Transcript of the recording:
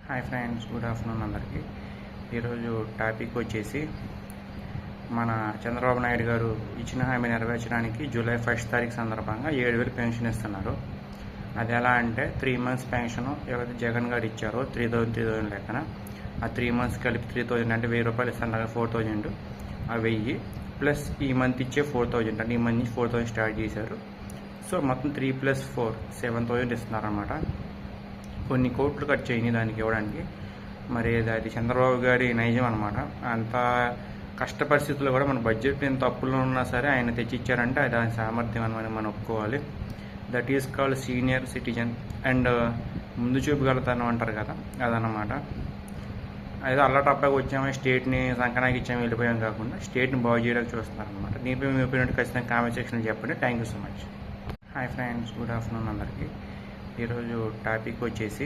Hi friends, good afternoon అందరికీ. ఈరోజు topic వచ్చేసి మన చంద్రబాబు నాయుడు గారు ఇచ్చిన హామీ నెరవేర్చడానికి జూలై 1 తారీఖు సందర్భంగా 7,000 పెన్షన్ ఇస్తున్నారు. అది ఎలా అంటే 3 months పెన్షన్ ఏవైతే జగన్ గారు ఇచ్చారో 3,000 లెక్కన ఆ 3 months కలిపి 3,000 అంటే 1,000 రూపాయలు ఇస్తున్నారు. 4,000 ఆ 1000 ప్లస్ ఈ మంత్ ఇచ్చే 4,000 అంటే ఈ మంత్ నుంచి 4,000 స్టార్ట్ చేశారు. సో మొత్తం 3 + 4 7,000 ఇస్తున్నారన్నమాట. కొన్ని కోట్లు ఖర్చు అయింది దానికి ఇవ్వడానికి. మరి అది చంద్రబాబు గారి నైజం అనమాట. అంత కష్ట పరిస్థితుల్లో కూడా మన బడ్జెట్ ఎంత అప్పుల్లో ఉన్నా సరే ఆయన తెచ్చిచ్చారంటే అది దాని సామర్థ్యం అని మనం ఒప్పుకోవాలి. That is called senior citizen and ముందు చూపగలుగుతాను అంటారు కదా, అదనమాట. అదే అల్లటప్పగా వచ్చాము, స్టేట్ని సంకనాకి ఇచ్చాము, వెళ్ళిపోయాం కాకుండా స్టేట్ని బాగు చేయడానికి చూస్తున్నారనమాట. దీనిపై మీ ఒపీనియన్ ఖచ్చితంగా కామెంట్ సెక్షన్లో చెప్పండి. Thank you so much. Hi friends, good afternoon అందరికీ. ఈరోజు టాపిక్ వచ్చేసి